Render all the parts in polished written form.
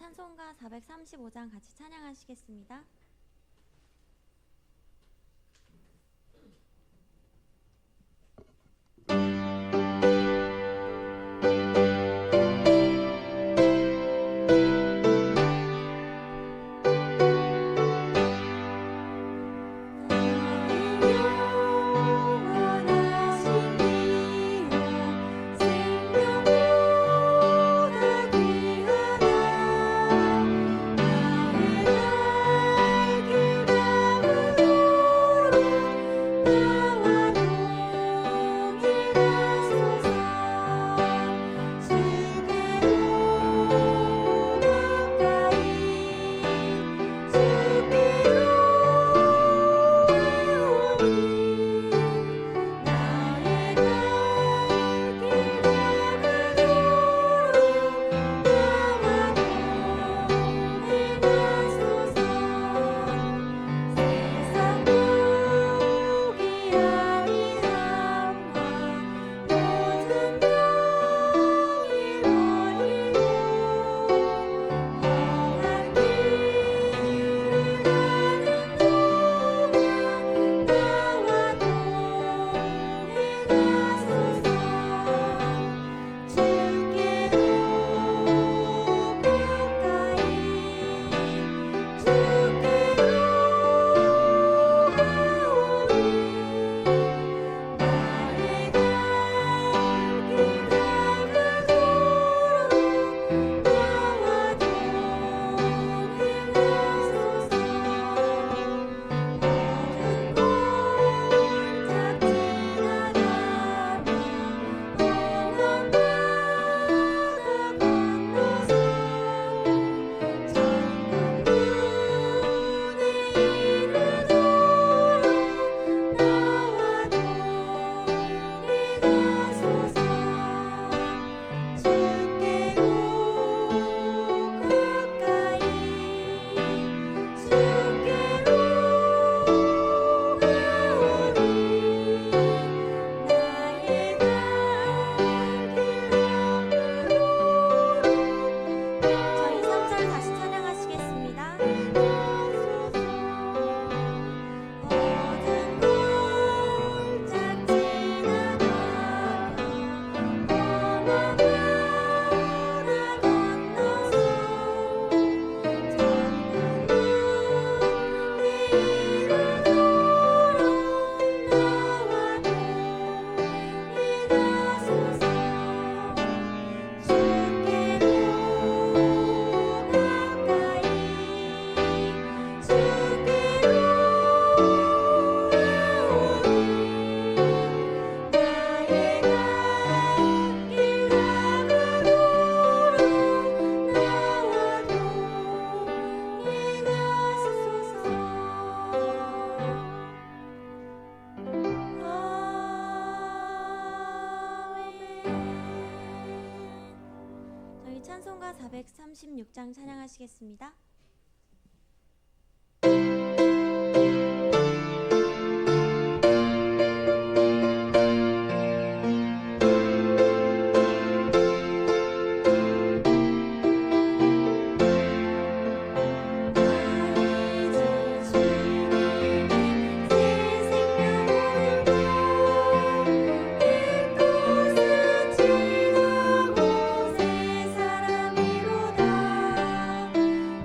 찬송가 435장 같이 찬양하시겠습니다. 찬송가 436장 찬양하시겠습니다.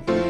그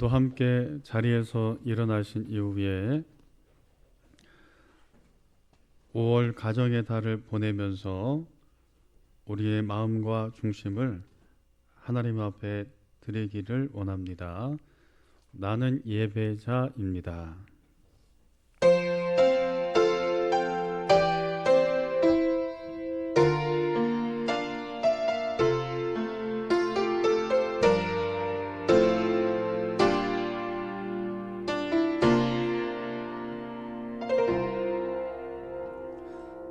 모두 함께 자리에서 일어나신 이후에 5월 가정의 달을 보내면서 우리의 마음과 중심을 하나님 앞에 드리기를 원합니다. 나는 예배자입니다.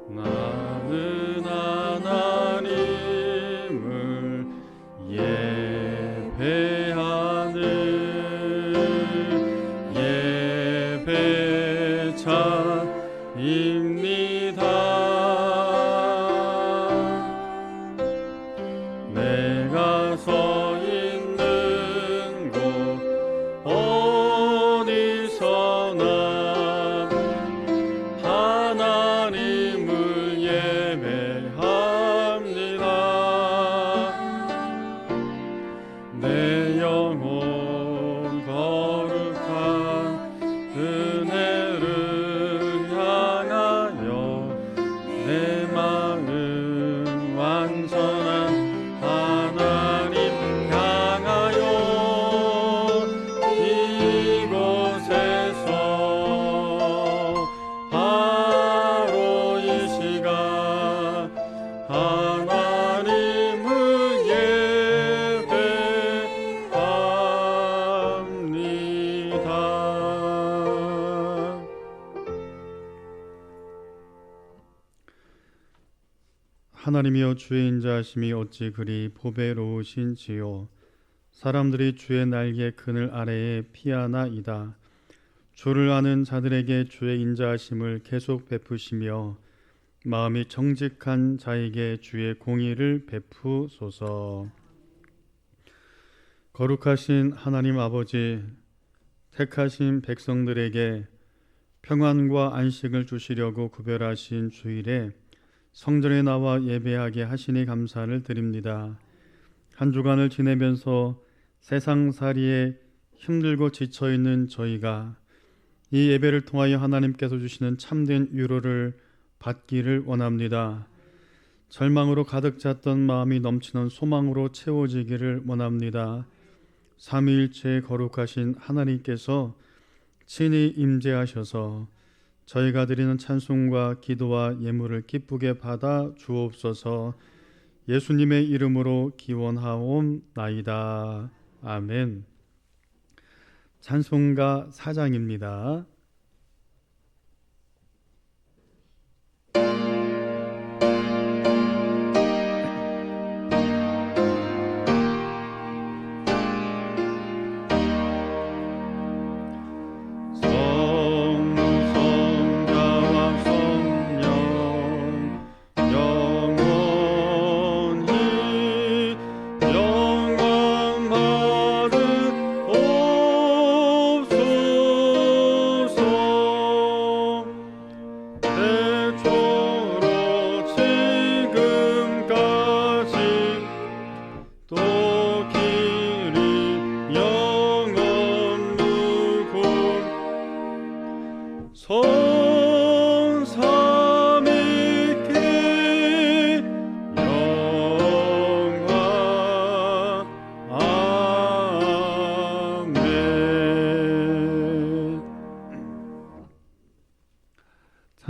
나는 하나님을 예배하는 예배자입니다. 내가 서 있는 곳 어디서나 하나님을 예배합니다. 내 영혼 거룩한 은혜를 향하여 내 마음 완전한 하나님 향하여 이곳에서 바로 이 시간 하나님을 예배합니다. 하나님이여 주의 인자하심이 어찌 그리 보배로우신지요. 사람들이 주의 날개 그늘 아래에 피하나이다. 주를 아는 자들에게 주의 인자하심을 계속 베푸시며 마음이 정직한 자에게 주의 공의를 베푸소서. 거룩하신 하나님 아버지, 택하신 백성들에게 평안과 안식을 주시려고 구별하신 주일에 성전에 나와 예배하게 하시니 감사를 드립니다. 한 주간을 지내면서 세상살이에 힘들고 지쳐있는 저희가 이 예배를 통하여 하나님께서 주시는 참된 위로를 받기를 원합니다. 절망으로 가득 찼던 마음이 넘치는 소망으로 채워지기를 원합니다. 삼위일체 거룩하신 하나님께서 친히 임재하셔서 저희가 드리는 찬송과 기도와 예물을 기쁘게 받아 주옵소서. 예수님의 이름으로 기원하옵나이다. 아멘. 찬송가 4장입니다.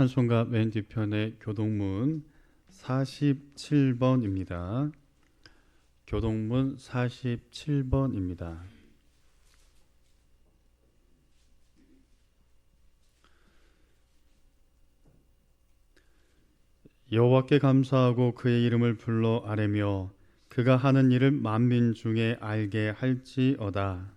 찬송가 맨 뒤편의 교동문 47번입니다. 교동문 47번입니다. 여호와께 감사하고 그의 이름을 불러 아뢰며 그가 하는 일을 만민 중에 알게 할지어다.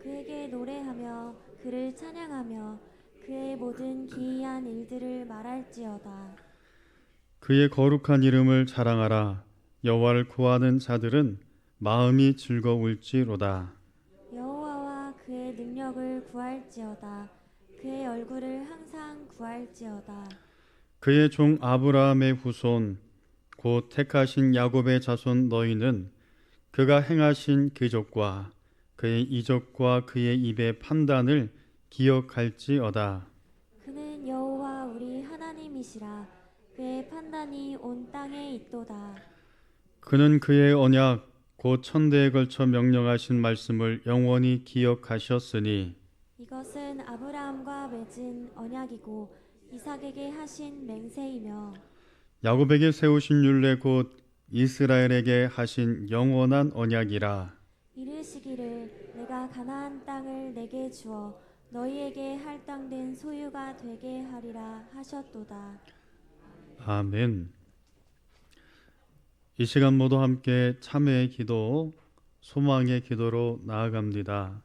그에게 노래하며 그를 찬양하며 그의 모든 기이한 일들을 말할지어다. 그의 거룩한 이름을 자랑하라. 여호와를 구하는 자들은 마음이 즐거울지로다. 여호와와 그의 능력을 구할지어다. 그의 얼굴을 항상 구할지어다. 그의 종 아브라함의 후손 곧 택하신 야곱의 자손 너희는 그가 행하신 기적과 그의 이적과 그의 입의 판단을 기억할지어다. 그는 여호와 우리 하나님이시라. 그의 판단이 온 땅에 있도다. 그는 그의 언약 곧 천대에 걸쳐 명령하신 말씀을 영원히 기억하셨으니 이것은 아브라함과 맺은 언약이고 이삭에게 하신 맹세이며 야곱에게 세우신 율례 곧 이스라엘에게 하신 영원한 언약이라. 이르시기를 내가 가나안 땅을 내게 주어 너희에게 할당된 소유가 되게 하리라 하셨도다. 아멘. 이 시간 모두 함께 참회의 기도, 소망의 기도로 나아갑니다.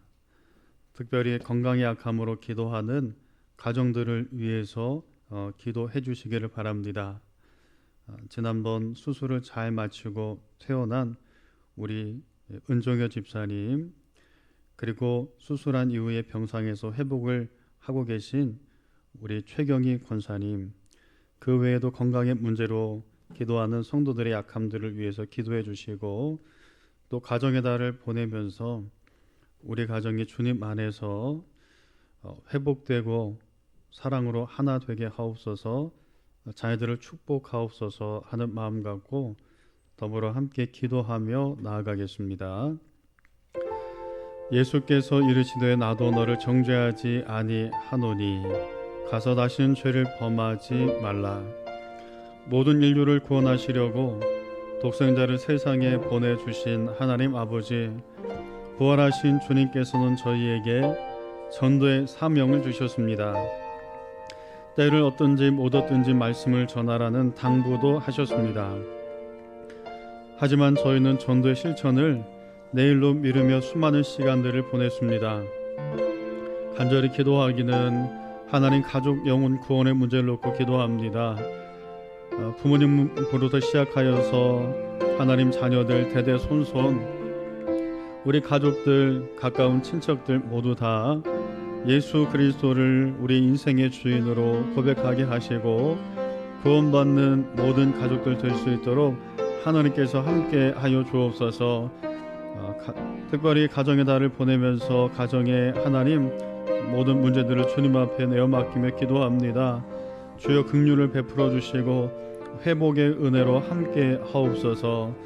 특별히 건강에 약함으로 기도하는 가정들을 위해서 기도해 주시기를 바랍니다. 지난번 수술을 잘 마치고 퇴원한 우리 은종여 집사님, 그리고 수술한 이후에 병상에서 회복을 하고 계신 우리 최경희 권사님, 그 외에도 건강의 문제로 기도하는 성도들의 약함들을 위해서 기도해 주시고, 또 가정의 달을 보내면서 우리 가정이 주님 안에서 회복되고 사랑으로 하나 되게 하옵소서, 자녀들을 축복하옵소서 하는 마음 갖고 더불어 함께 기도하며 나아가겠습니다. 예수께서 이르시되 나도 너를 정죄하지 아니하노니 가서 다시는 죄를 범하지 말라. 모든 인류를 구원하시려고 독생자를 세상에 보내주신 하나님 아버지, 부활하신 주님께서는 저희에게 전도의 사명을 주셨습니다. 때를 얻든지 못 얻든지 말씀을 전하라는 당부도 하셨습니다. 하지만 저희는 전도의 실천을 내일로 미루며 수많은 시간들을 보냈습니다. 간절히 기도하기는 하나님 가족 영혼 구원의 문제를 놓고 기도합니다. 부모님부터 시작하여서 하나님 자녀들 대대손손 우리 가족들, 가까운 친척들 모두 다 예수 그리스도를 우리 인생의 주인으로 고백하게 하시고 구원받는 모든 가족들 될 수 있도록 하나님께서 함께 하여 주옵소서. 특별히 가정의 달을 보내면서 가정의 하나님 모든 문제들을 주님 앞에 내어 맡기며 기도합니다. 주여 긍휼을 베풀어 주시고 회복의 은혜로 함께 하옵소서.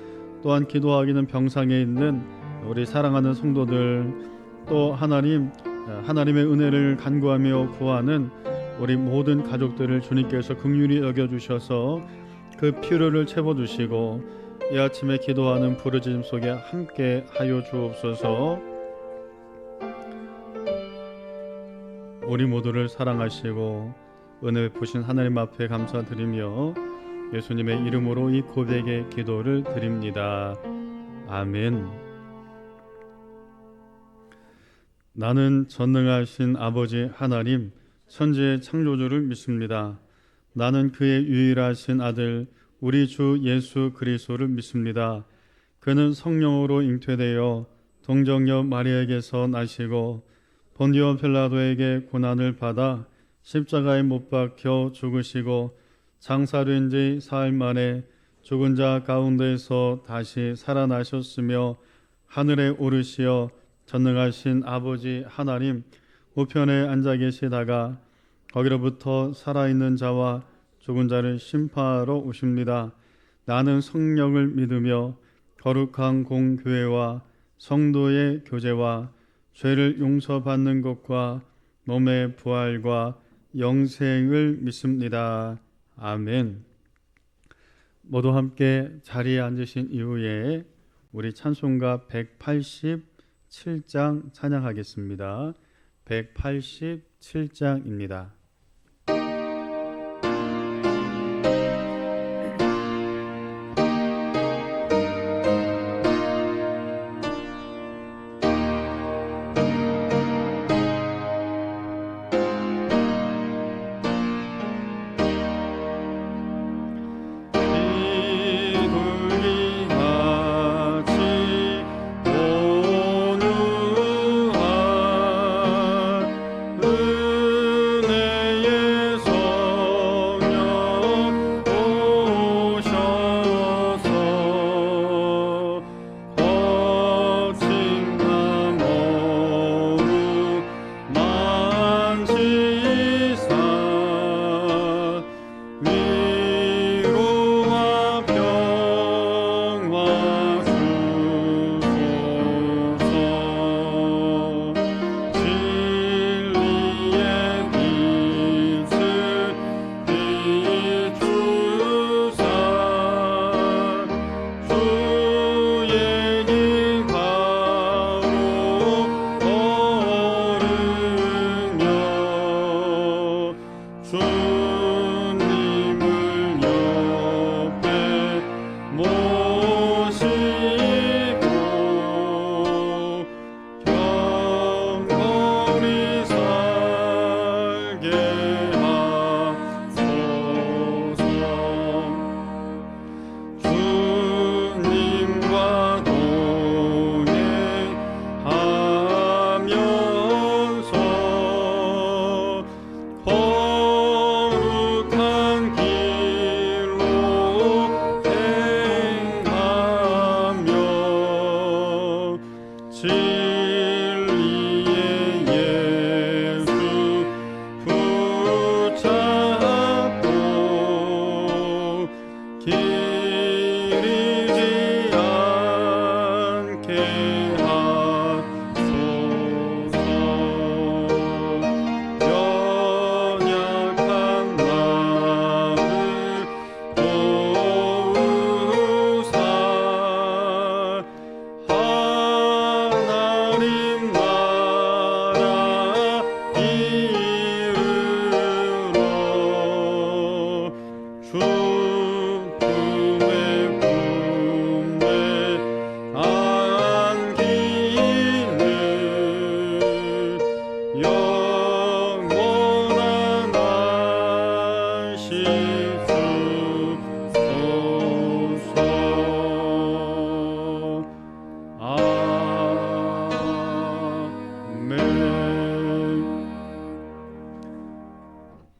또한 기도하기는 병상에 있는 우리 사랑하는 성도들, 또 하나님의 은혜를 간구하며 구하는 우리 모든 가족들을 주님께서 긍휼히 여겨주셔서 그 필요를 채워주시고 이 아침에 기도하는 부르짖음 속에 함께 하여 주옵소서. 우리 모두를 사랑하시고 은혜 베푸신 하나님 앞에 감사드리며 예수님의 이름으로 이 고백의 기도를 드립니다. 아멘. 나는 전능하신 아버지 하나님, 천지의 창조주를 믿습니다. 나는 그의 유일하신 아들 우리 주 예수 그리스도를 믿습니다. 그는 성령으로 잉태되어 동정녀 마리아에게서 나시고 본디오 필라도에게 고난을 받아 십자가에 못 박혀 죽으시고 장사된 지 사흘 만에 죽은 자 가운데서 다시 살아나셨으며 하늘에 오르시어 전능하신 아버지 하나님 우편에 앉아 계시다가 거기로부터 살아있는 자와 죽은 자를 심판하러 오십니다. 나는 성령을 믿으며 거룩한 공교회와 성도의 교제와 죄를 용서받는 것과 몸의 부활과 영생을 믿습니다. 아멘. 모두 함께 자리에 앉으신 이후에 우리 찬송가 187장 찬양하겠습니다. 187장입니다.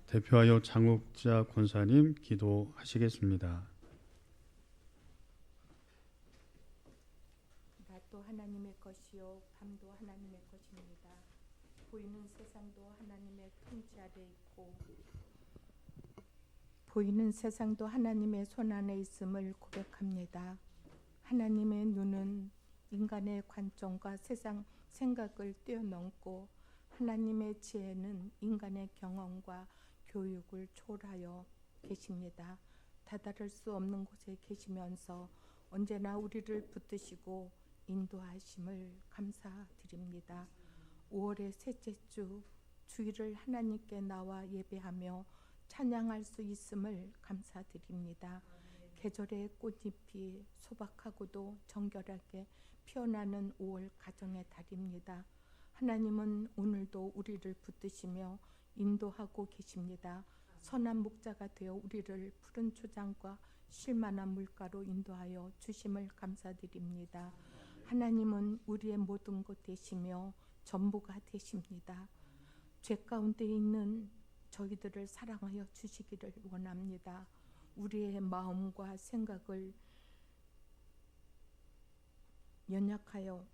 대표하여 장욱자 권사님 기도하시겠습니다. 낮도 하나님의 것이요 밤도 하나님의 것입니다. 보이는 세상도 하나님의 통치 아래 있고 보이는 세상도 하나님의 손 안에 있음을 고백합니다. 하나님의 눈은 인간의 관점과 세상 생각을 뛰어넘고 하나님의 지혜는 인간의 경험과 교육을 초월하여 계십니다. 다다를 수 없는 곳에 계시면서 언제나 우리를 붙드시고 인도하심을 감사드립니다. 5월의 셋째 주 주일을 하나님께 나와 예배하며 찬양할 수 있음을 감사드립니다. 계절의 꽃잎이 소박하고도 정결하게 피어나는 5월 가정의 달입니다. 하나님은 오늘도 우리를 붙드시며 인도하고 계십니다. 선한 목자가 되어 우리를 푸른 초장과 쉴만한 물가로 인도하여 주심을 감사드립니다. 하나님은 우리의 모든 것 되시며 전부가 되십니다. 죄 가운데 있는 저희들을 사랑하여 주시기를 원합니다. 우리의 마음과 생각을 연약하여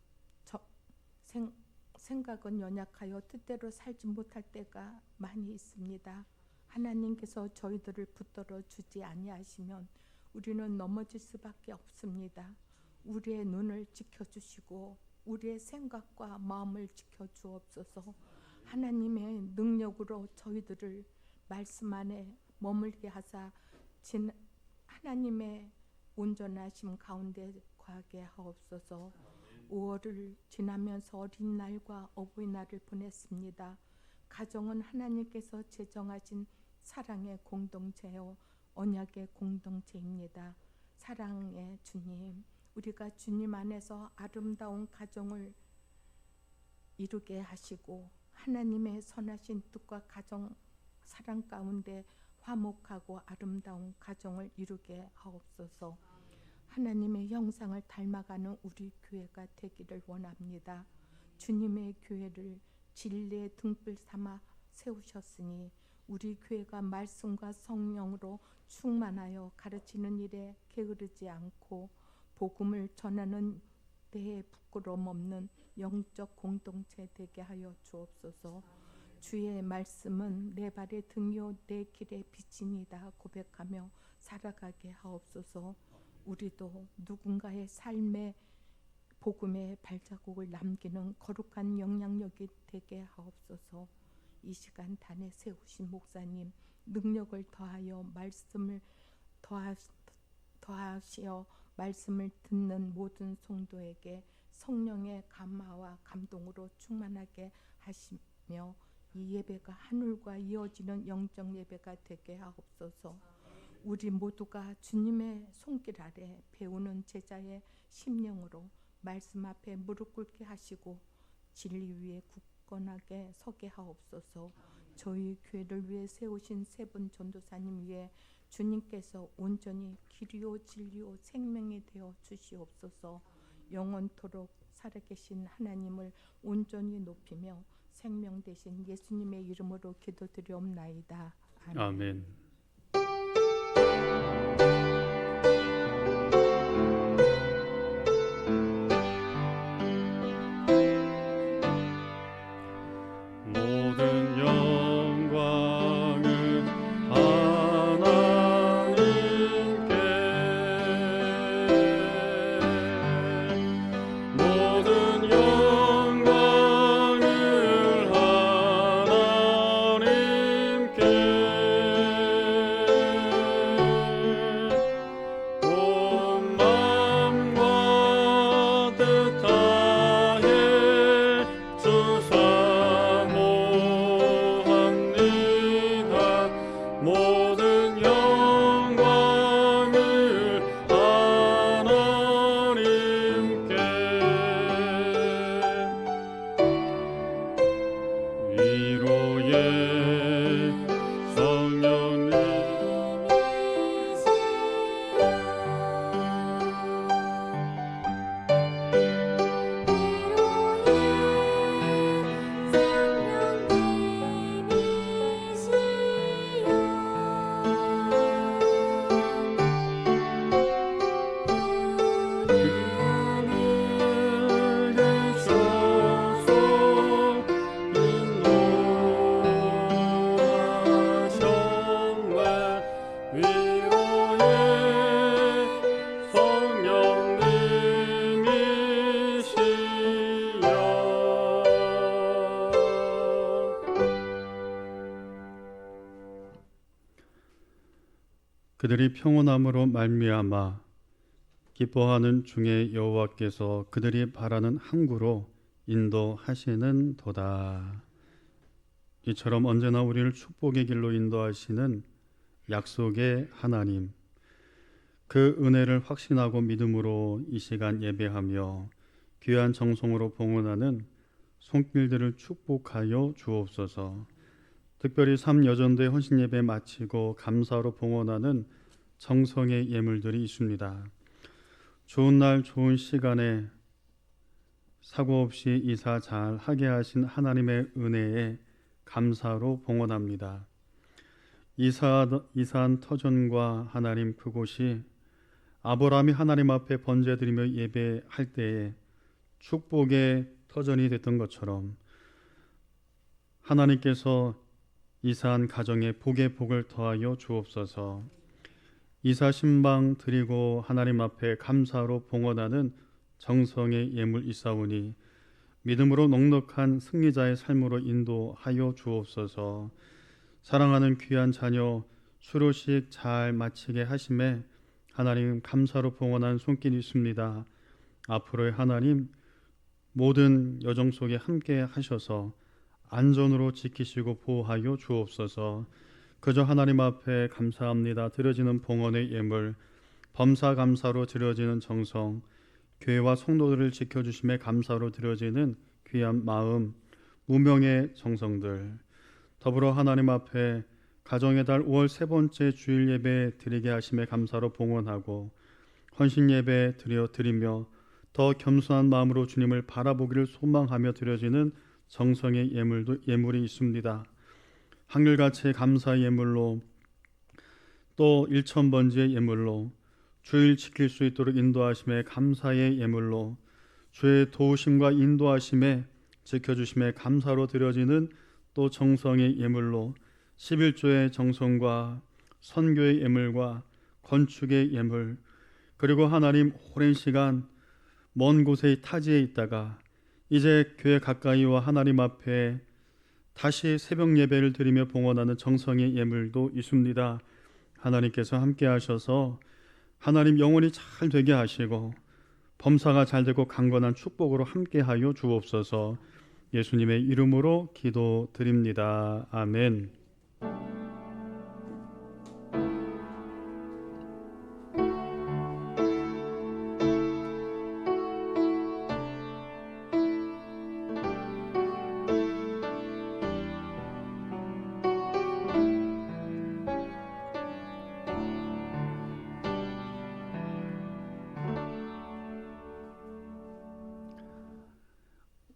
생각은 연약하여 뜻대로 살지 못할 때가 많이 있습니다. 하나님께서 저희들을 붙들어 주지 아니하시면 우리는 넘어질 수밖에 없습니다. 우리의 눈을 지켜주시고 우리의 생각과 마음을 지켜주옵소서. 하나님의 능력으로 저희들을 말씀 안에 머물게 하사 하나님의 온전하심 가운데 거하게 하옵소서. 5월을 지나면서 어린날과 어버이날을 보냈습니다. 가정은 하나님께서 제정하신 사랑의 공동체요 언약의 공동체입니다. 사랑의 주님, 우리가 주님 안에서 아름다운 가정을 이루게 하시고 하나님의 선하신 뜻과 가정 사랑 가운데 화목하고 아름다운 가정을 이루게 하옵소서. 하나님의 형상을 닮아가는 우리 교회가 되기를 원합니다. 주님의 교회를 진리의 등불 삼아 세우셨으니 우리 교회가 말씀과 성령으로 충만하여 가르치는 일에 게으르지 않고 복음을 전하는 데에 부끄러움 없는 영적 공동체 되게 하여 주옵소서. 주의 말씀은 내 발의 등이요 내 길의 빛이니다 고백하며 살아가게 하옵소서. 우리도 누군가의 삶의 복음의 발자국을 남기는 거룩한 영향력이 되게 하옵소서. 이 시간 단에 세우신 목사님 능력을 더하여 말씀을 더하시어 말씀을 듣는 모든 성도에게 성령의 감화와 감동으로 충만하게 하시며 이 예배가 하늘과 이어지는 영적 예배가 되게 하옵소서. 우리 모두가 주님의 손길 아래 배우는 제자의 심령으로 말씀 앞에 무릎 꿇게 하시고 진리 위에 굳건하게 서게 하옵소서. 저희 교회를 위해 세우신 세 분 전도사님 위에 주님께서 온전히 길이요 진리요 생명이 되어 주시옵소서. 영원토록 살아계신 하나님을 온전히 높이며 생명 되신 예수님의 이름으로 기도드리옵나이다. 아멘. 아멘. 모든 영광은 하나님께, 모든 영광을 하나님께, 온 마음과 뜻 다해 주사 모든 영광을 하나님께. 위로의 성령님 그들이 평온함으로 말미암아 기뻐하는 중에 여호와께서 그들이 바라는 항구로 인도하시는 도다. 이처럼 언제나 우리를 축복의 길로 인도하시는 약속의 하나님, 그 은혜를 확신하고 믿음으로 이 시간 예배하며 귀한 정성으로 봉헌하는 손길들을 축복하여 주옵소서. 특별히 3여전도의 헌신 예배 마치고 감사로 봉헌하는 정성의 예물들이 있습니다. 좋은 날 좋은 시간에 사고 없이 이사 잘 하게 하신 하나님의 은혜에 감사로 봉헌합니다. 이사한 터전과 하나님 그곳이 아브라함이 하나님 앞에 번제드리며 예배할 때에 축복의 터전이 됐던 것처럼 하나님께서 이사한 가정에 복의 복을 더하여 주옵소서. 이사 신방 드리고 하나님 앞에 감사로 봉헌하는 정성의 예물 있사오니 믿음으로 넉넉한 승리자의 삶으로 인도하여 주옵소서. 사랑하는 귀한 자녀 수료식 잘 마치게 하심에 하나님 감사로 봉헌한 손길이 있습니다. 앞으로의 하나님 모든 여정 속에 함께 하셔서 안전으로 지키시고 보호하여 주옵소서. 그저 하나님 앞에 감사합니다. 드려지는 봉헌의 예물, 범사 감사로 드려지는 정성, 교회와 성도들을 지켜주심에 감사로 드려지는 귀한 마음, 무명의 정성들, 더불어 하나님 앞에 가정의 달 5월 세 번째 주일 예배 드리게 하심에 감사로 봉헌하고 헌신 예배 드리며 더 겸손한 마음으로 주님을 바라보기를 소망하며 드려지는 정성의 예물이 있습니다. 한결같이 감사 예물로 또 1,000번지의 예물로 주일 지킬 수 있도록 인도하심에 감사의 예물로 주의 도우심과 인도하심에 지켜주심에 감사로 드려지는 또 정성의 예물로 11조의 정성과 선교의 예물과 건축의 예물, 그리고 하나님 오랜 시간 먼 곳의 타지에 있다가 이제 교회 가까이와 하나님 앞에 다시 새벽 예배를 드리며 봉헌하는 정성의 예물도 있습니다. 하나님께서 함께 하셔서 하나님 영혼이 잘 되게 하시고 범사가 잘 되고 강건한 축복으로 함께 하여 주옵소서. 예수님의 이름으로 기도드립니다. 아멘.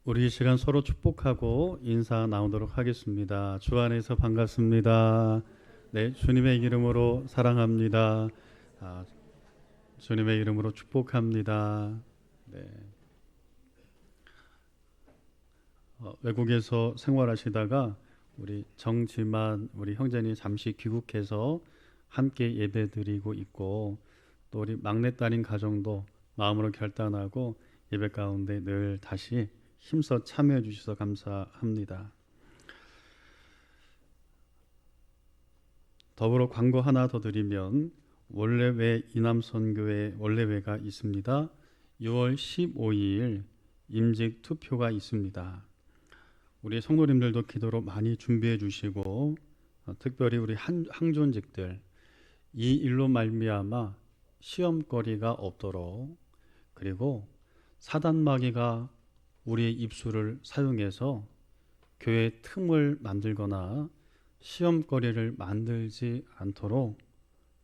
우리 이 시간 서로 축복하고 인사 나누도록 하겠습니다. 주 안에서 반갑습니다. 네, 주님의 이름으로 사랑합니다. 주님의 이름으로 축복합니다. 네. 외국에서 생활하시다가 우리 정지만 우리 형제님 잠시 귀국해서 함께 예배드리고 있고, 또 우리 막내딸인 가정도 마음으로 결단하고 예배 가운데 늘 다시 힘써 참여해 주셔서 감사합니다. 더불어 광고 하나 더 드리면 원래외 이남선교회 원래외가 있습니다. 6월 15일 임직 투표가 있습니다. 우리 성도님들도 기도로 많이 준비해 주시고, 특별히 우리 항존직들 이 일로 말미암아 시험거리가 없도록, 그리고 사단마귀가 우리의 입술을 사용해서 교회 틈을 만들거나 시험거리를 만들지 않도록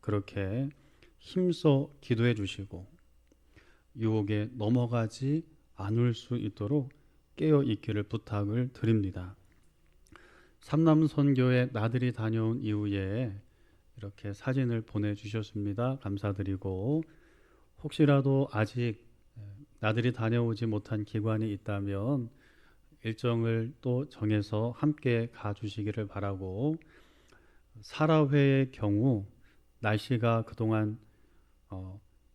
그렇게 힘써 기도해 주시고 유혹에 넘어가지 않을 수 있도록 깨어 있기를 부탁을 드립니다. 삼남선교회 나들이 다녀온 이후에 이렇게 사진을 보내주셨습니다. 감사드리고, 혹시라도 아직 나들이 다녀오지 못한 기관이 있다면 일정을 또 정해서 함께 가주시기를 바라고, 사라회의 경우 날씨가 그동안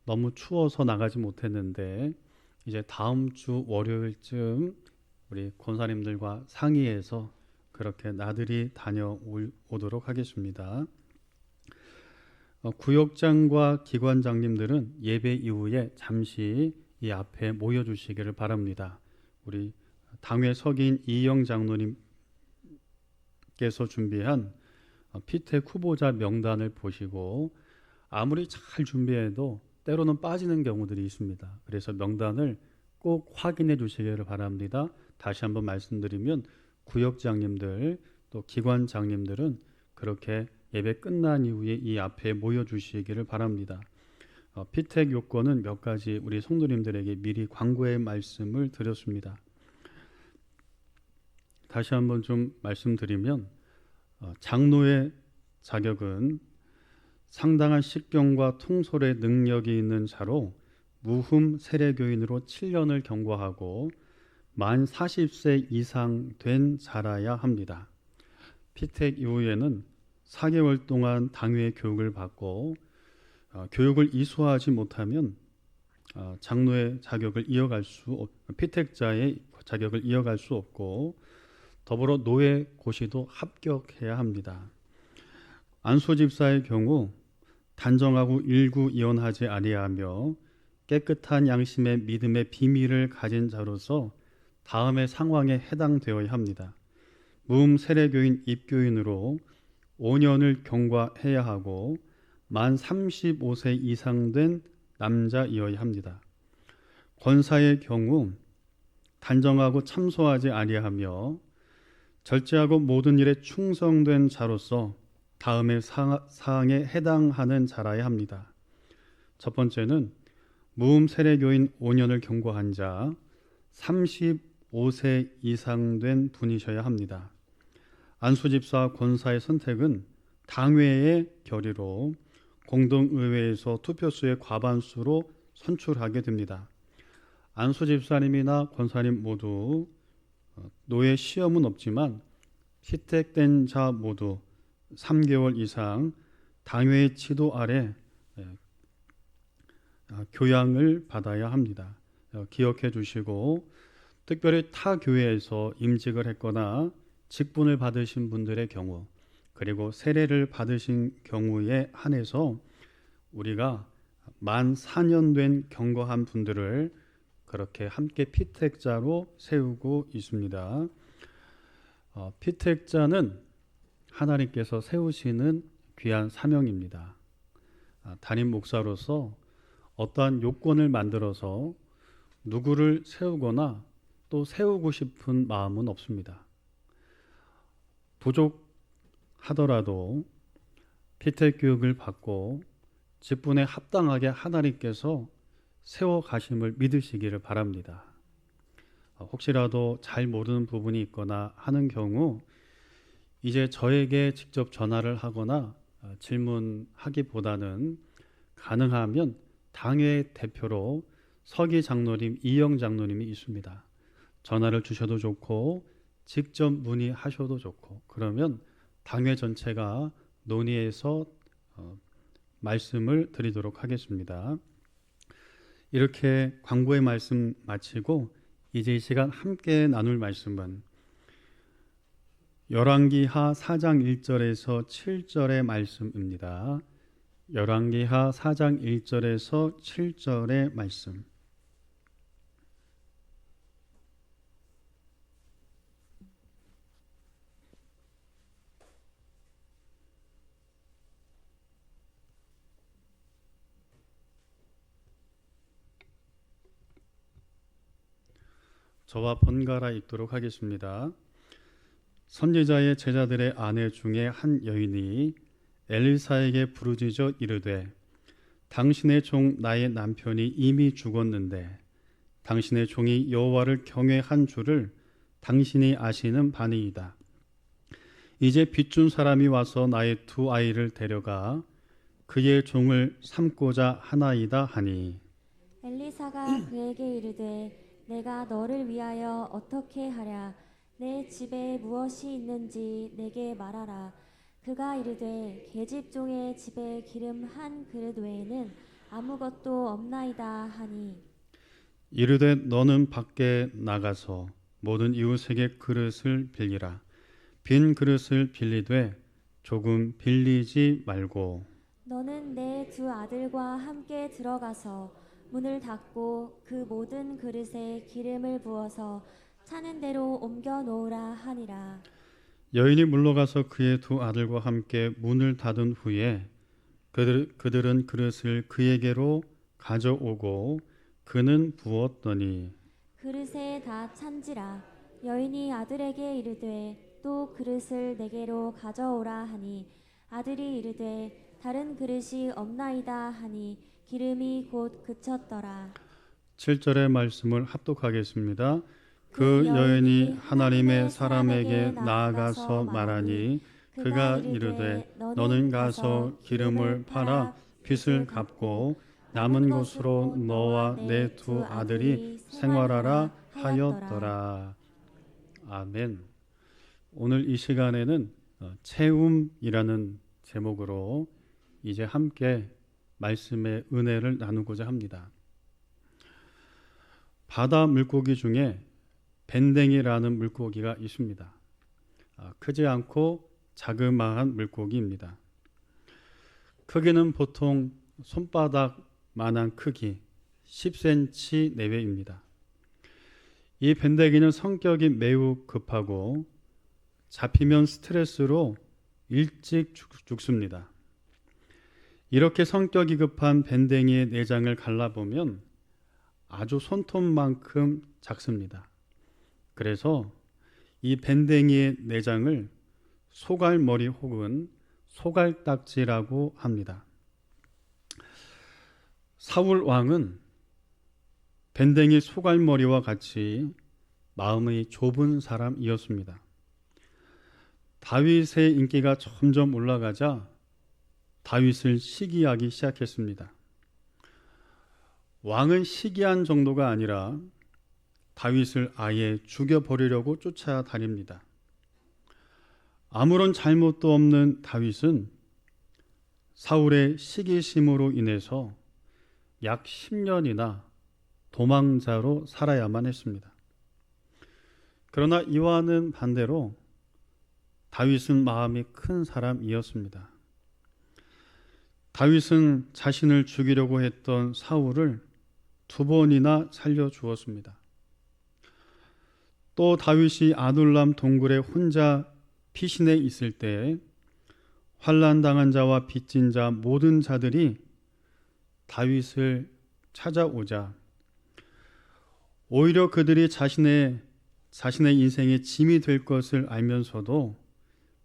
너무 추워서 나가지 못했는데 이제 다음 주 월요일쯤 우리 권사님들과 상의해서 그렇게 나들이 다녀오도록 하겠습니다. 구역장과 기관장님들은 예배 이후에 잠시 이 앞에 모여주시기를 바랍니다. 우리 당회 석인 이영 장로님께서 준비한 피택 후보자 명단을 보시고 아무리 잘 준비해도 때로는 빠지는 경우들이 있습니다. 그래서 명단을 꼭 확인해 주시기를 바랍니다. 다시 한번 말씀드리면 구역장님들 또 기관장님들은 그렇게 예배 끝난 이후에 이 앞에 모여주시기를 바랍니다. 피택 요건은 몇 가지 우리 성도님들에게 미리 광고의 말씀을 드렸습니다. 다시 한번 좀 말씀드리면 장로의 자격은 상당한 식견과 통솔의 능력이 있는 자로 무흠 세례교인으로 7년을 경과하고 만 40세 이상 된 자라야 합니다. 피택 이후에는 4개월 동안 당회 교육을 받고 교육을 이수하지 못하면 장로의 자격을 피택자의 자격을 이어갈 수 없고 더불어 노예 고시도 합격해야 합니다. 안수 집사의 경우 단정하고 일구이연하지 아니하며 깨끗한 양심의 믿음의 비밀을 가진 자로서 다음의 상황에 해당되어야 합니다. 무음 세례교인 입교인으로 5년을 경과해야 하고 만 35세 이상 된 남자이어야 합니다. 권사의 경우 단정하고 참소하지 아니하며 절제하고 모든 일에 충성된 자로서 다음의 사항에 해당하는 자라야 합니다. 첫 번째는 무음 세례교인 5년을 경과한 자 35세 이상 된 분이셔야 합니다. 안수집사 권사의 선택은 당회의 결의로 공동의회에서 투표수의 과반수로 선출하게 됩니다. 안수집사님이나 권사님 모두 노예 시험은 없지만 피택된 자 모두 3개월 이상 당회의 지도 아래 교양을 받아야 합니다. 기억해 주시고 특별히 타 교회에서 임직을 했거나 직분을 받으신 분들의 경우 그리고 세례를 받으신 경우에 한해서 우리가 만 4년 된 경거한 분들을 그렇게 함께 피택자로 세우고 있습니다. 피택자는 하나님께서 세우시는 귀한 사명입니다. 담임 목사로서 어떠한 요건을 만들어서 누구를 세우거나 또 세우고 싶은 마음은 없습니다. 부족하더라도 피택 교육을 받고 직분에 합당하게 하나님께서 세워가심을 믿으시기를 바랍니다. 혹시라도 잘 모르는 부분이 있거나 하는 경우 이제 저에게 직접 전화를 하거나 질문하기보다는 가능하면 당회 대표로 서기 장로님, 이영 장로님이 있습니다. 전화를 주셔도 좋고 직접 문의하셔도 좋고 그러면 당회 전체가 논의해서 말씀을 드리도록 하겠습니다. 이렇게 광고의 말씀 마치고 이제 이 시간 함께 나눌 말씀은 열왕기하 4장 1절에서 7절의 말씀입니다. 열왕기하 4장 1절에서 7절의 말씀. 저와 번갈아 읽도록 하겠습니다. 선지자의 제자들의 아내 중에 한 여인이 엘리사에게 부르짖어 이르되 당신의 종 나의 남편이 이미 죽었는데 당신의 종이 여호와를 경외한 줄을 당신이 아시는 바니이다. 이제 빚준 사람이 와서 나의 두 아이를 데려가 그의 종을 삼고자 하나이다 하니 엘리사가 그에게 이르되 내가 너를 위하여 어떻게 하랴 내 집에 무엇이 있는지 내게 말하라. 그가 이르되 계집종의 집에 기름 한 그릇 외에는 아무것도 없나이다 하니 이르되 너는 밖에 나가서 모든 이웃에게 그릇을 빌리라. 빈 그릇을 빌리되 조금 빌리지 말고 너는 내 두 아들과 함께 들어가서 문을 닫고 그 모든 그릇에 기름을 부어서 차는 대로 옮겨 놓으라 하니라. 여인이 물러가서 그의 두 아들과 함께 문을 닫은 후에 그들은 그릇을 그에게로 가져오고 그는 부었더니 그릇에 다 찬지라. 여인이 아들에게 이르되 또 그릇을 내게로 가져오라 하니 아들이 이르되 다른 그릇이 없나이다 하니 기름이 곧 그쳤더라. 7절의 말씀을 합독하겠습니다. 그 여인이 하나님의 사람에게 나아가서 말하니 그가 이르되 너는 가서 기름을 팔아 빚을 갚고 남은 것으로 너와 내 두 아들이 생활하라 하였더라. 아멘. 오늘 이 시간에는 채움이라는 제목으로 이제 함께 말씀의 은혜를 나누고자 합니다. 바다 물고기 중에 밴댕이라는 물고기가 있습니다. 크지 않고 자그마한 물고기입니다. 크기는 보통 손바닥만한 크기 10cm 내외입니다. 이 밴댕이는 성격이 매우 급하고 잡히면 스트레스로 일찍 죽습니다. 이렇게 성격이 급한 밴댕이의 내장을 갈라보면 아주 손톱만큼 작습니다. 그래서 이 밴댕이의 내장을 소갈머리 혹은 소갈딱지라고 합니다. 사울 왕은 밴댕이 소갈머리와 같이 마음이 좁은 사람이었습니다. 다윗의 인기가 점점 올라가자 다윗을 시기하기 시작했습니다. 왕은 시기한 정도가 아니라 다윗을 아예 죽여버리려고 쫓아다닙니다. 아무런 잘못도 없는 다윗은 사울의 시기심으로 인해서 약 10년이나 도망자로 살아야만 했습니다. 그러나 이와는 반대로 다윗은 마음이 큰 사람이었습니다. 다윗은 자신을 죽이려고 했던 사울을 2번이나 살려주었습니다. 또 다윗이 아둘람 동굴에 혼자 피신해 있을 때 환난당한 자와 빚진 자 모든 자들이 다윗을 찾아오자 오히려 그들이 자신의 인생의 짐이 될 것을 알면서도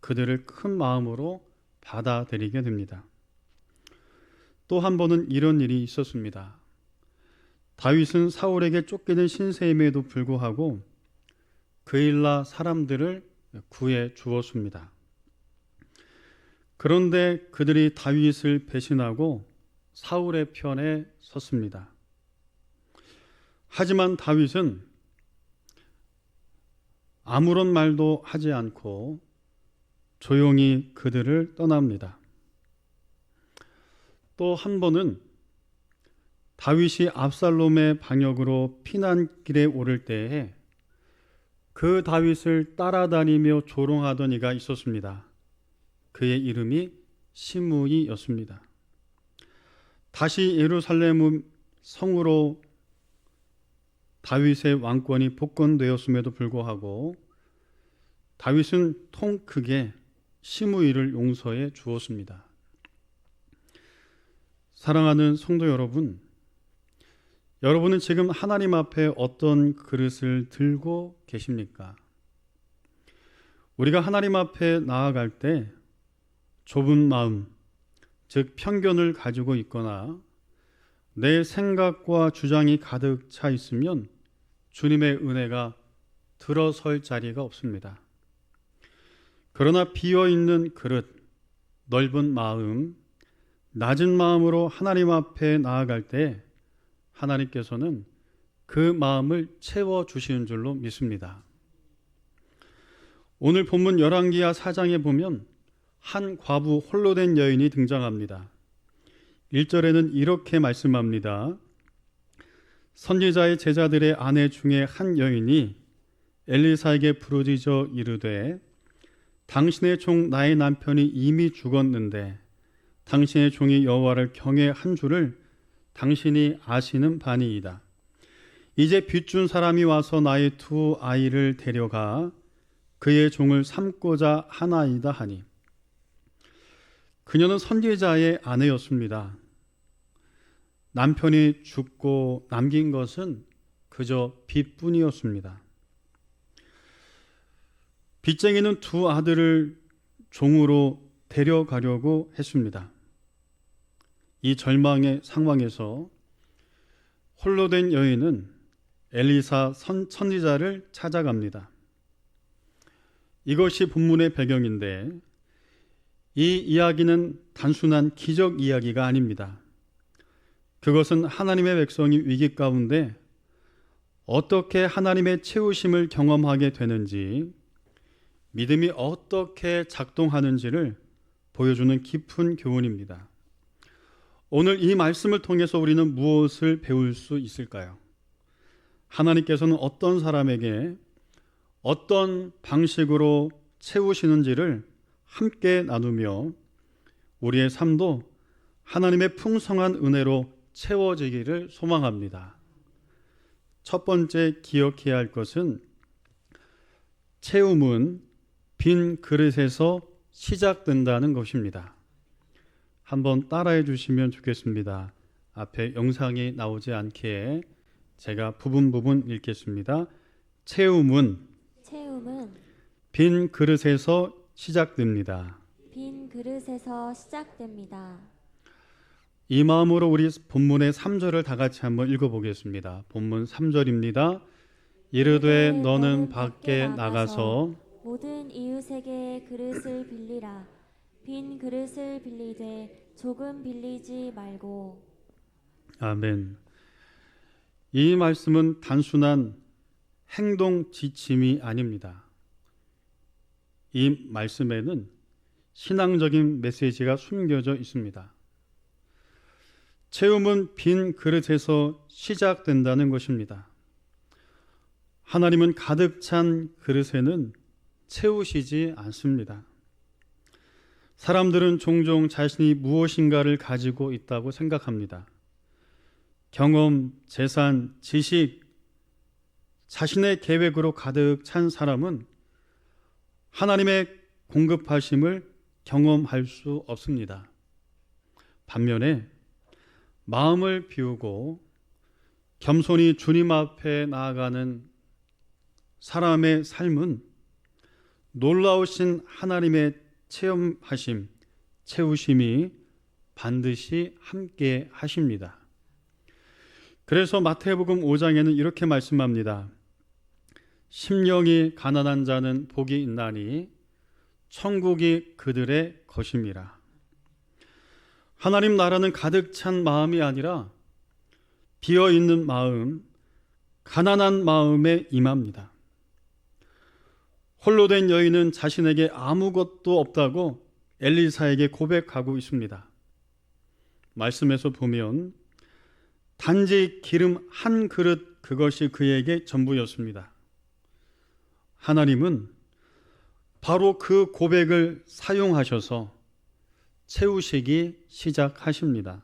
그들을 큰 마음으로 받아들이게 됩니다. 또 한 번은 이런 일이 있었습니다. 다윗은 사울에게 쫓기는 신세임에도 불구하고 그일라 사람들을 구해 주었습니다. 그런데 그들이 다윗을 배신하고 사울의 편에 섰습니다. 하지만 다윗은 아무런 말도 하지 않고 조용히 그들을 떠납니다. 또 한 번은 다윗이 압살롬의 방역으로 피난길에 오를 때에 그 다윗을 따라다니며 조롱하던 이가 있었습니다. 그의 이름이 시므이였습니다. 다시 예루살렘 성으로 다윗의 왕권이 복권되었음에도 불구하고 다윗은 통 크게 시므이를 용서해 주었습니다. 사랑하는 성도 여러분, 여러분은 지금 하나님 앞에 어떤 그릇을 들고 계십니까? 우리가 하나님 앞에 나아갈 때 좁은 마음, 즉 편견을 가지고 있거나 내 생각과 주장이 가득 차 있으면 주님의 은혜가 들어설 자리가 없습니다. 그러나 비어있는 그릇, 넓은 마음, 낮은 마음으로 하나님 앞에 나아갈 때 하나님께서는 그 마음을 채워주시는 줄로 믿습니다. 오늘 본문 열왕기하 4장에 보면 한 과부 홀로 된 여인이 등장합니다. 1절에는 이렇게 말씀합니다. 선지자의 제자들의 아내 중에 한 여인이 엘리사에게 부르짖어 이르되 당신의 종 나의 남편이 이미 죽었는데 당신의 종이 여호와를 경외한 줄을 당신이 아시는 바니이다. 이제 빚준 사람이 와서 나의 두 아이를 데려가 그의 종을 삼고자 하나이다 하니, 그녀는 선지자의 아내였습니다. 남편이 죽고 남긴 것은 그저 빚뿐이었습니다. 빚쟁이는 두 아들을 종으로 데려가려고 했습니다. 이 절망의 상황에서 홀로 된 여인은 엘리사 선지자를 찾아갑니다. 이것이 본문의 배경인데, 이 이야기는 단순한 기적 이야기가 아닙니다. 그것은 하나님의 백성이 위기 가운데 어떻게 하나님의 채우심을 경험하게 되는지, 믿음이 어떻게 작동하는지를 보여주는 깊은 교훈입니다. 오늘 이 말씀을 통해서 우리는 무엇을 배울 수 있을까요? 하나님께서는 어떤 사람에게 어떤 방식으로 채우시는지를 함께 나누며 우리의 삶도 하나님의 풍성한 은혜로 채워지기를 소망합니다. 첫 번째 기억해야 할 것은, 채움은 빈 그릇에서 시작된다는 것입니다. 한번 따라해 주시면 좋겠습니다. 앞에 영상이 나오지 않게 제가 부분 읽겠습니다. 채움은 빈 그릇에서 시작됩니다. 빈 그릇에서 시작됩니다. 이 마음으로 우리 본문의 3절을 다 같이 한번 읽어보겠습니다. 본문 3절입니다. 이르되 너는 밖에 나가서 모든 이웃에게 그릇을 빌리라. 빈 그릇을 빌리되 조금 빌리지 말고. 아멘. 이 말씀은 단순한 행동 지침이 아닙니다. 이 말씀에는 신앙적인 메시지가 숨겨져 있습니다. 채움은 빈 그릇에서 시작된다는 것입니다. 하나님은 가득 찬 그릇에는 채우시지 않습니다. 사람들은 종종 자신이 무엇인가를 가지고 있다고 생각합니다. 경험, 재산, 지식, 자신의 계획으로 가득 찬 사람은 하나님의 공급하심을 경험할 수 없습니다. 반면에 마음을 비우고 겸손히 주님 앞에 나아가는 사람의 삶은 놀라우신 하나님의 체험하심, 채우심이 반드시 함께 하십니다. 그래서 마태복음 5장에는 이렇게 말씀합니다. 심령이 가난한 자는 복이 있나니 천국이 그들의 것임이라. 하나님 나라는 가득 찬 마음이 아니라 비어있는 마음, 가난한 마음에 임합니다. 홀로 된 여인은 자신에게 아무것도 없다고 엘리사에게 고백하고 있습니다. 말씀에서 보면 단지 기름 한 그릇, 그것이 그에게 전부였습니다. 하나님은 바로 그 고백을 사용하셔서 채우시기 시작하십니다.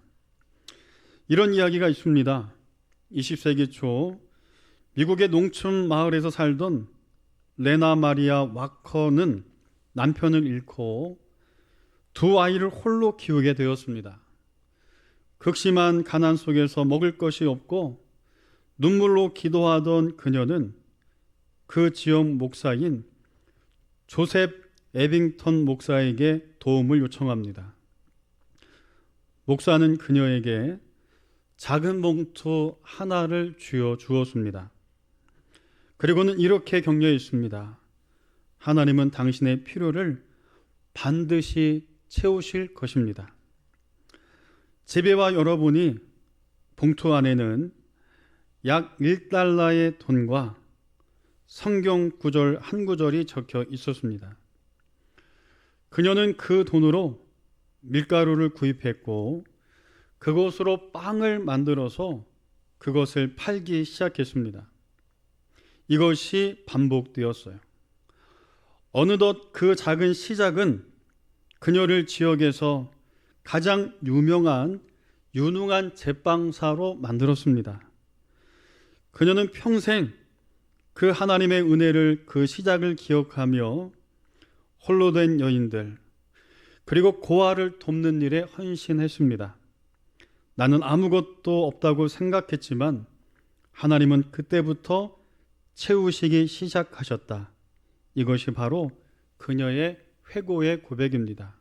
이런 이야기가 있습니다. 20세기 초 미국의 농촌 마을에서 살던 레나 마리아 와커는 남편을 잃고 두 아이를 홀로 키우게 되었습니다. 극심한 가난 속에서 먹을 것이 없고 눈물로 기도하던 그녀는 그 지역 목사인 조셉 에빙턴 목사에게 도움을 요청합니다. 목사는 그녀에게 작은 봉투 하나를 쥐어 주었습니다. 그리고는 이렇게 격려했습니다. 하나님은 당신의 필요를 반드시 채우실 것입니다. 집에와 여러분이 봉투 안에는 약 1달러의 돈과 성경 구절 한 구절이 적혀 있었습니다. 그녀는 그 돈으로 밀가루를 구입했고 그것으로 빵을 만들어서 그것을 팔기 시작했습니다. 이것이 반복되었어요. 어느덧 그 작은 시작은 그녀를 지역에서 가장 유명한 유능한 제빵사로 만들었습니다. 그녀는 평생 그 하나님의 은혜를, 그 시작을 기억하며 홀로 된 여인들, 그리고 고아를 돕는 일에 헌신했습니다. 나는 아무것도 없다고 생각했지만 하나님은 그때부터 채우시기 시작하셨다. 이것이 바로 그녀의 회고의 고백입니다.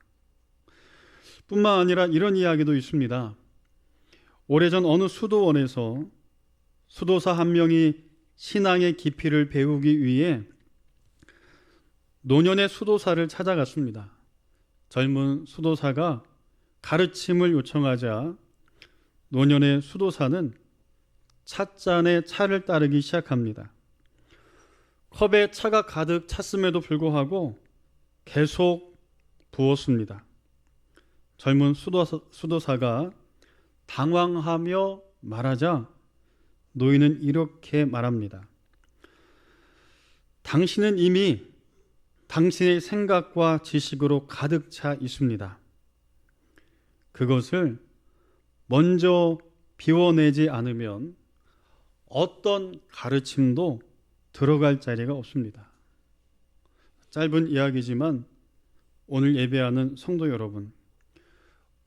뿐만 아니라 이런 이야기도 있습니다. 오래전 어느 수도원에서 수도사 한 명이 신앙의 깊이를 배우기 위해 노년의 수도사를 찾아갔습니다. 젊은 수도사가 가르침을 요청하자 노년의 수도사는 찻잔에 차를 따르기 시작합니다. 컵에 차가 가득 찼음에도 불구하고 계속 부었습니다. 젊은 수도사가 당황하며 말하자 노인은 이렇게 말합니다. 당신은 이미 당신의 생각과 지식으로 가득 차 있습니다. 그것을 먼저 비워내지 않으면 어떤 가르침도 들어갈 자리가 없습니다. 짧은 이야기지만 오늘 예배하는 성도 여러분,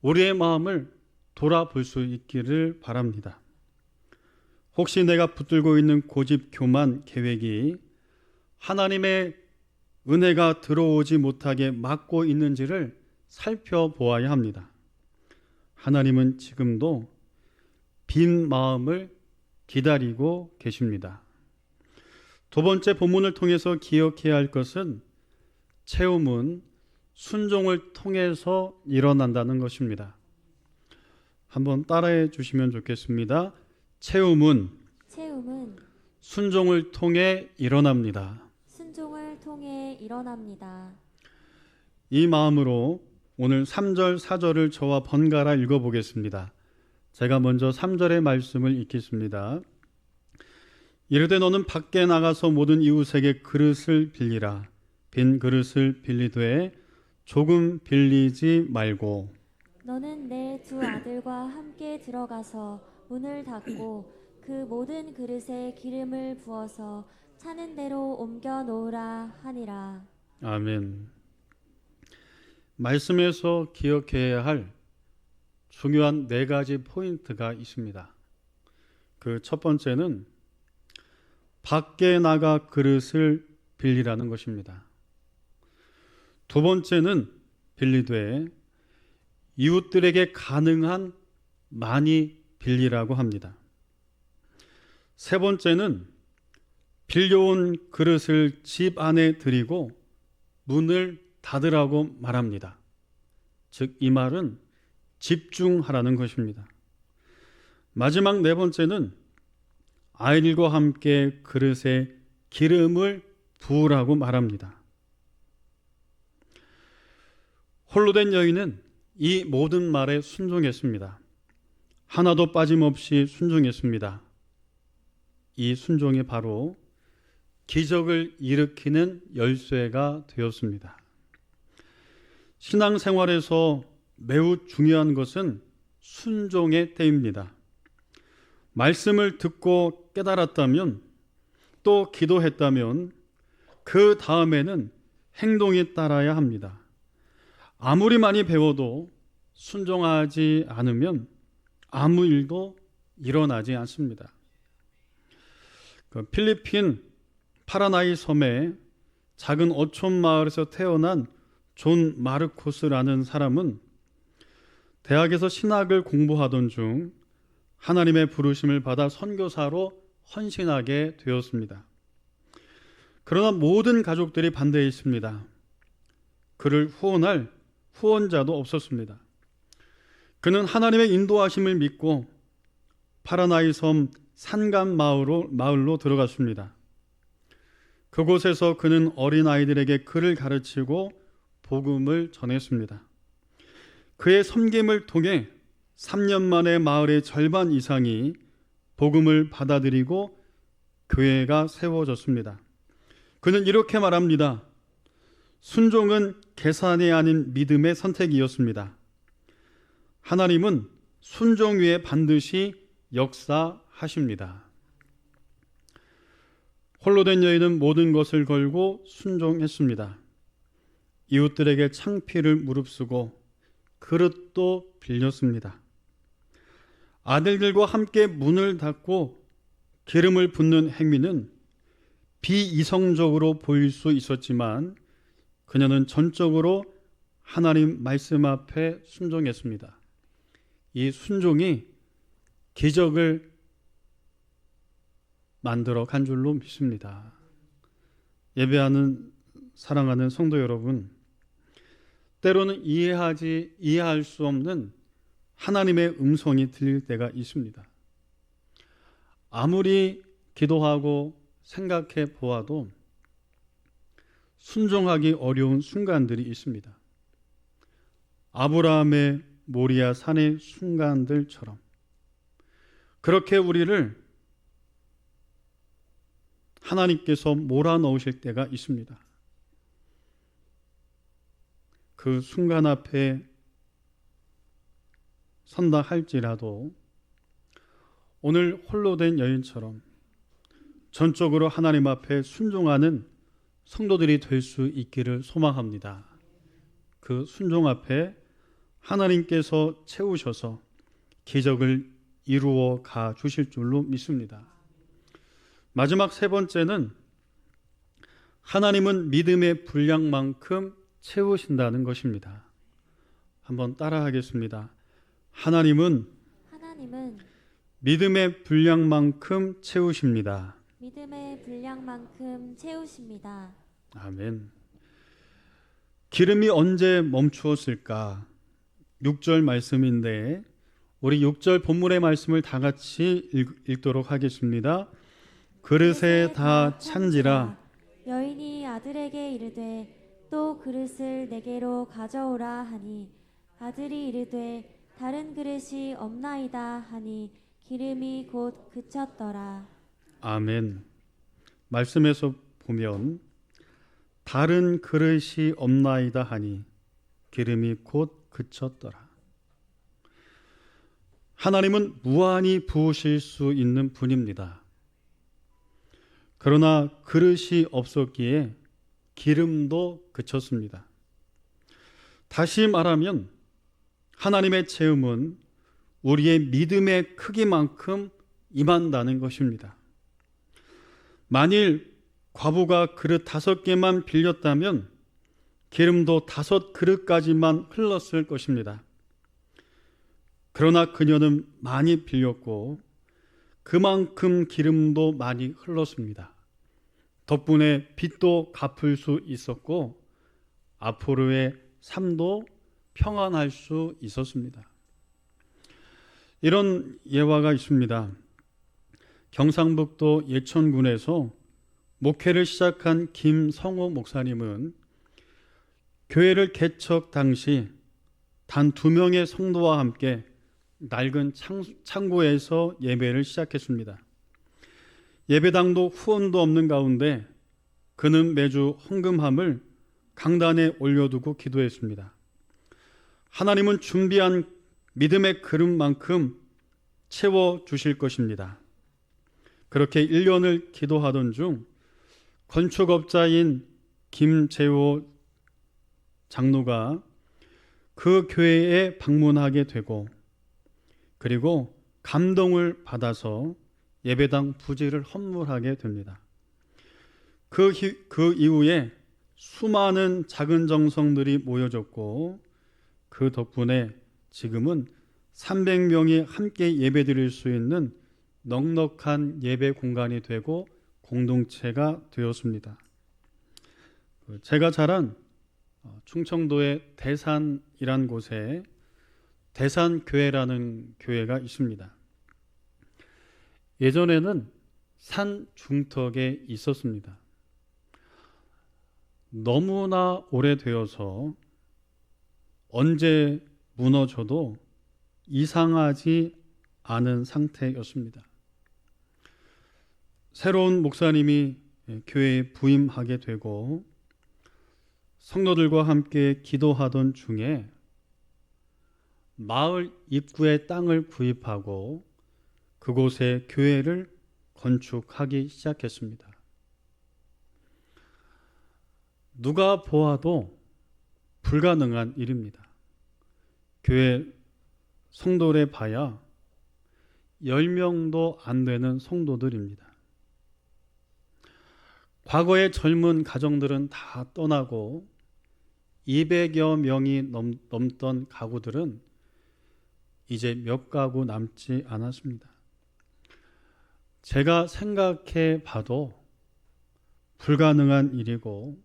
우리의 마음을 돌아볼 수 있기를 바랍니다. 혹시 내가 붙들고 있는 고집, 교만, 계획이 하나님의 은혜가 들어오지 못하게 막고 있는지를 살펴보아야 합니다. 하나님은 지금도 빈 마음을 기다리고 계십니다. 두 번째 본문을 통해서 기억해야 할 것은 채움은 순종을 통해서 일어난다는 것입니다. 한번 따라해 주시면 좋겠습니다. 채움은 순종을 통해 일어납니다. 순종을 통해 일어납니다. 이 마음으로 오늘 3절, 4절을 저와 번갈아 읽어보겠습니다. 제가 먼저 3절의 말씀을 읽겠습니다. 이르되 너는 밖에 나가서 모든 이웃에게 그릇을 빌리라. 빈 그릇을 빌리되 조금 빌리지 말고. 너는 내 두 아들과 함께 들어가서 문을 닫고 그 모든 그릇에 기름을 부어서 차는 대로 옮겨 놓으라 하니라. 아멘. 말씀에서 기억해야 할 중요한 4가지 포인트가 있습니다. 그 첫 번째는 밖에 나가 그릇을 빌리라는 것입니다. 두 번째는 빌리되 이웃들에게 가능한 많이 빌리라고 합니다. 세 번째는 빌려온 그릇을 집 안에 들이고 문을 닫으라고 말합니다. 즉 이 말은 집중하라는 것입니다. 마지막 4번째는 아이들과 함께 그릇에 기름을 부으라고 말합니다. 홀로 된 여인은 이 모든 말에 순종했습니다. 하나도 빠짐없이 순종했습니다. 이 순종이 바로 기적을 일으키는 열쇠가 되었습니다. 신앙생활에서 매우 중요한 것은 순종의 때입니다. 말씀을 듣고 깨달았다면, 또 기도했다면 그 다음에는 행동이 따라야 합니다. 아무리 많이 배워도 순종하지 않으면 아무 일도 일어나지 않습니다. 필리핀 파라나이 섬의 작은 어촌 마을에서 태어난 존 마르코스라는 사람은 대학에서 신학을 공부하던 중 하나님의 부르심을 받아 선교사로 헌신하게 되었습니다. 그러나 모든 가족들이 반대했습니다. 그를 후원할 후원자도 없었습니다. 그는 하나님의 인도하심을 믿고 파라나이 섬 산간 마을로 들어갔습니다. 그곳에서 그는 어린아이들에게 글을 가르치고 복음을 전했습니다. 그의 섬김을 통해 3년 만에 마을의 절반 이상이 복음을 받아들이고 교회가 세워졌습니다. 그는 이렇게 말합니다. 순종은 계산이 아닌 믿음의 선택이었습니다. 하나님은 순종 위에 반드시 역사하십니다. 홀로 된 여인은 모든 것을 걸고 순종했습니다. 이웃들에게 창피를 무릅쓰고 그릇도 빌렸습니다. 아들들과 함께 문을 닫고 기름을 붓는 행위는 비이성적으로 보일 수 있었지만 그녀는 전적으로 하나님 말씀 앞에 순종했습니다. 이 순종이 기적을 만들어 간 줄로 믿습니다. 예배하는 사랑하는 성도 여러분, 때로는 이해할 수 없는 하나님의 음성이 들릴 때가 있습니다. 아무리 기도하고 생각해 보아도 순종하기 어려운 순간들이 있습니다. 아브라함의 모리아 산의 순간들처럼 그렇게 우리를 하나님께서 몰아넣으실 때가 있습니다. 그 순간 앞에 선다 할지라도 오늘 홀로 된 여인처럼 전적으로 하나님 앞에 순종하는 성도들이 될 수 있기를 소망합니다. 그 순종 앞에 하나님께서 채우셔서 기적을 이루어 가 주실 줄로 믿습니다. 마지막 세 번째는 하나님은 믿음의 분량만큼 채우신다는 것입니다. 한번 따라하겠습니다. 하나님은 믿음의 분량만큼 채우십니다. 믿음의 분량만큼 채우십니다. 아멘. 기름이 언제 멈추었을까? 6절 말씀인데 우리 6절 본문의 말씀을 다 같이 읽도록 하겠습니다. 그릇에 다 찬지라. 여인이 아들에게 이르되 또 그릇을 내게로 가져오라 하니 아들이 이르되 다른 그릇이 없나이다 하니 기름이 곧 그쳤더라. 아멘. 말씀에서 보면 다른 그릇이 없나이다 하니 기름이 곧 그쳤더라. 하나님은 무한히 부으실 수 있는 분입니다. 그러나 그릇이 없었기에 기름도 그쳤습니다. 다시 말하면 하나님의 체험은 우리의 믿음의 크기만큼 임한다는 것입니다. 만일 과부가 그릇 5개만 빌렸다면 기름도 5그릇까지만 흘렀을 것입니다. 그러나 그녀는 많이 빌렸고 그만큼 기름도 많이 흘렀습니다. 덕분에 빚도 갚을 수 있었고 앞으로의 삶도 평안할 수 있었습니다. 이런 예화가 있습니다. 경상북도 예천군에서 목회를 시작한 김성호 목사님은 교회를 개척 당시 단 2명의 성도와 함께 낡은 창고에서 예배를 시작했습니다. 예배당도 후원도 없는 가운데 그는 매주 헌금함을 강단에 올려두고 기도했습니다. 하나님은 준비한 믿음의 그릇만큼 채워주실 것입니다. 그렇게 1년을 기도하던 중 건축업자인 김재호 장로가 그 교회에 방문하게 되고 그리고 감동을 받아서 예배당 부지를 헌물하게 됩니다. 그 이후에 수많은 작은 정성들이 모여졌고 그 덕분에 지금은 300명이 함께 예배드릴 수 있는 넉넉한 예배 공간이 되고 공동체가 되었습니다. 제가 자란 충청도의 대산이란 곳에 대산교회라는 교회가 있습니다. 예전에는 산 중턱에 있었습니다. 너무나 오래되어서 언제 무너져도 이상하지 않은 상태였습니다. 새로운 목사님이 교회에 부임하게 되고 성도들과 함께 기도하던 중에 마을 입구에 땅을 구입하고 그곳에 교회를 건축하기 시작했습니다. 누가 보아도 불가능한 일입니다. 교회 성도를 봐야 10명도 안 되는 성도들입니다. 과거의 젊은 가정들은 다 떠나고 200여 명이 넘던 가구들은 이제 몇 가구 남지 않았습니다. 제가 생각해 봐도 불가능한 일이고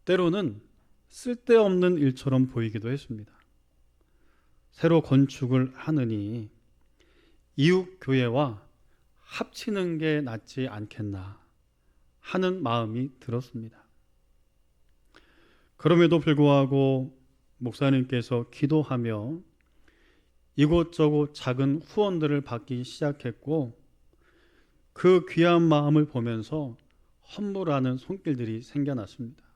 때로는 쓸데없는 일처럼 보이기도 했습니다. 새로 건축을 하느니 이웃 교회와 합치는 게 낫지 않겠나 하는 마음이 들었습니다. 그럼에도 불구하고 목사님께서 기도하며 이곳저곳 작은 후원들을 받기 시작했고 그 귀한 마음을 보면서 헌물하는 손길들이 생겨났습니다.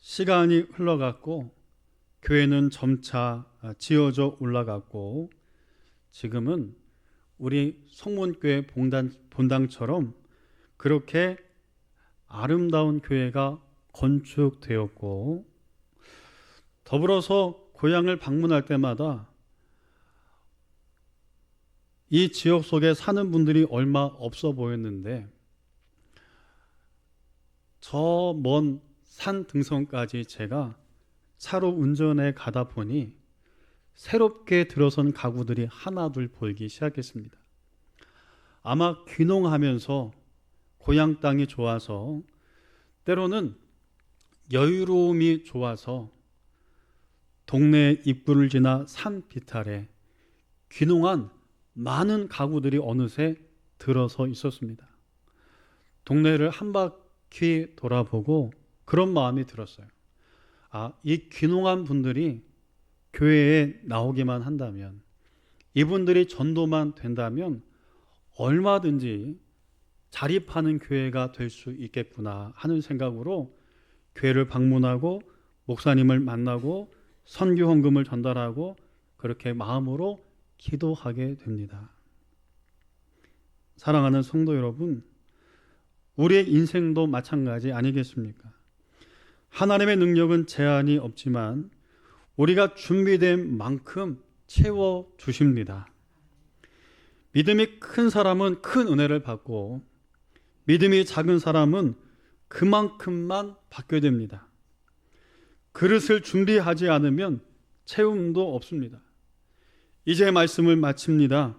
시간이 흘러갔고 교회는 점차 지어져 올라갔고 지금은 우리 성문교회 본당처럼 그렇게 아름다운 교회가 건축되었고 더불어서 고향을 방문할 때마다 이 지역 속에 사는 분들이 얼마 없어 보였는데 저 먼 산 등성까지 제가 차로 운전해 가다 보니 새롭게 들어선 가구들이 하나둘 보이기 시작했습니다. 아마 귀농하면서 고향 땅이 좋아서 때로는 여유로움이 좋아서 동네 입구를 지나 산 비탈에 귀농한 많은 가구들이 어느새 들어서 있었습니다. 동네를 한 바퀴 돌아보고 그런 마음이 들었어요. 이 귀농한 분들이 교회에 나오기만 한다면, 이분들이 전도만 된다면 얼마든지 자립하는 교회가 될 수 있겠구나 하는 생각으로 교회를 방문하고 목사님을 만나고 선교 헌금을 전달하고 그렇게 마음으로 기도하게 됩니다. 사랑하는 성도 여러분, 우리의 인생도 마찬가지 아니겠습니까? 하나님의 능력은 제한이 없지만 우리가 준비된 만큼 채워주십니다. 믿음이 큰 사람은 큰 은혜를 받고 믿음이 작은 사람은 그만큼만 받게 됩니다. 그릇을 준비하지 않으면 채움도 없습니다. 이제 말씀을 마칩니다.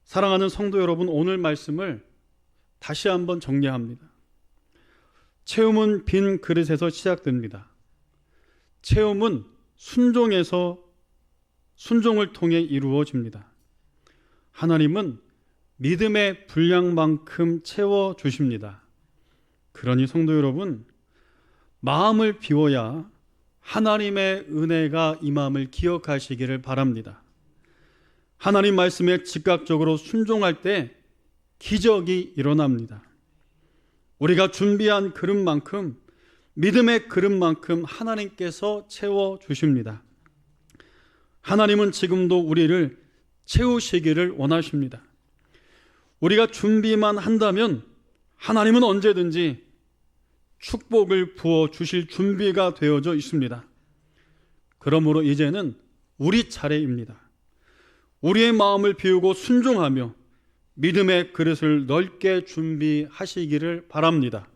사랑하는 성도 여러분, 오늘 말씀을 다시 한번 정리합니다. 채움은 빈 그릇에서 시작됩니다. 채움은 순종을 통해 이루어집니다. 하나님은 믿음의 분량만큼 채워주십니다. 그러니 성도 여러분, 마음을 비워야 하나님의 은혜가 임함을 기억하시기를 바랍니다. 하나님 말씀에 즉각적으로 순종할 때 기적이 일어납니다. 우리가 준비한 그릇만큼, 믿음의 그릇만큼 하나님께서 채워주십니다. 하나님은 지금도 우리를 채우시기를 원하십니다. 우리가 준비만 한다면 하나님은 언제든지 축복을 부어 주실 준비가 되어져 있습니다. 그러므로 이제는 우리 차례입니다. 우리의 마음을 비우고 순종하며 믿음의 그릇을 넓게 준비하시기를 바랍니다.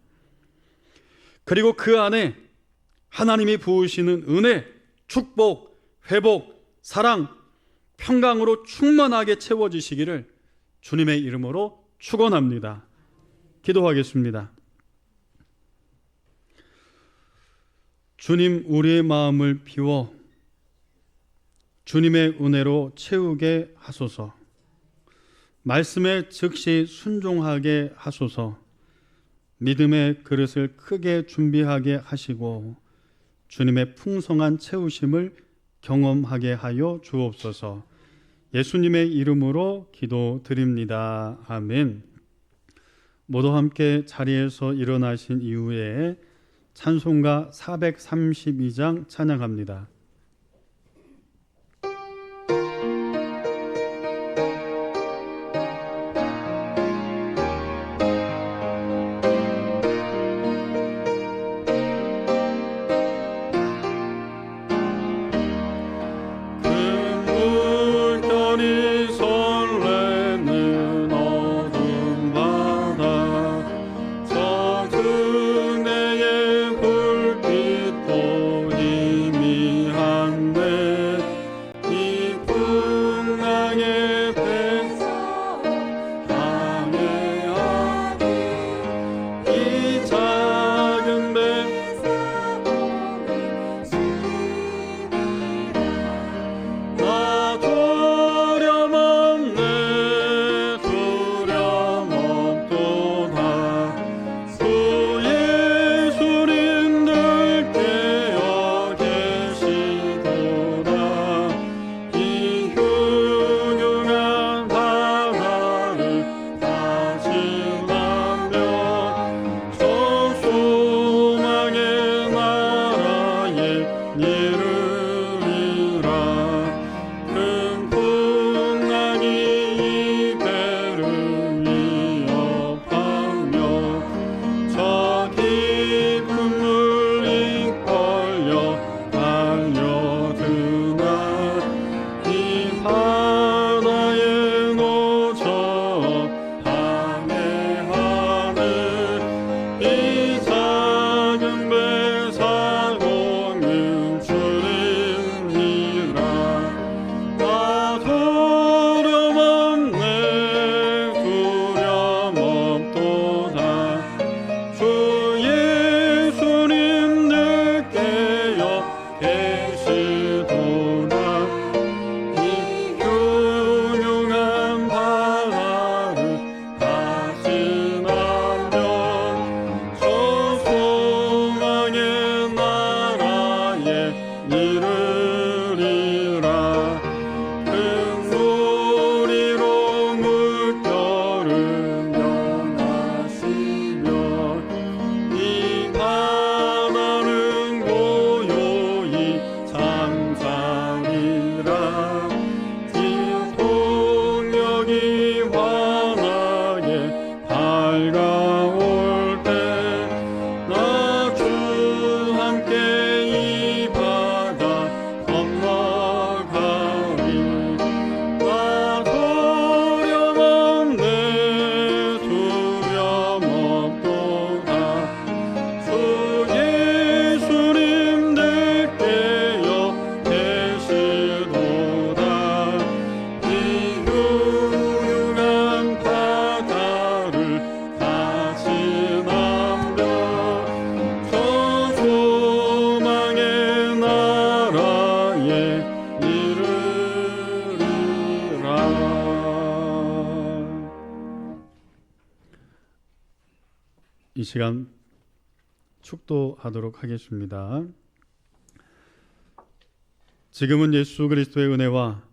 그리고 그 안에 하나님이 부으시는 은혜, 축복, 회복, 사랑, 평강으로 충만하게 채워지시기를 주님의 이름으로 축원합니다. 기도하겠습니다. 주님, 우리의 마음을 비워 주님의 은혜로 채우게 하소서. 말씀에 즉시 순종하게 하소서. 믿음의 그릇을 크게 준비하게 하시고 주님의 풍성한 채우심을 경험하게 하여 주옵소서. 예수님의 이름으로 기도드립니다. 아멘. 모두 함께 자리에서 일어나신 이후에 찬송가 432장 찬양합니다. 이 시간 축도하도록 하겠습니다. 지금은 예수 그리스도의 은혜와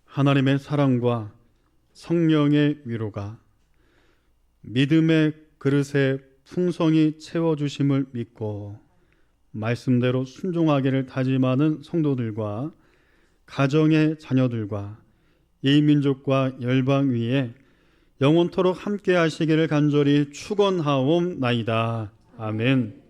하나님의 사랑과 성령의 위로가 믿음의 그릇에 풍성히 채워주심을 믿고 말씀대로 순종하기를 다짐하는 성도들과 가정의 자녀들과 이 민족과 열방 위에 영원토록 함께 하시기를 간절히 축원하옵나이다. 아멘.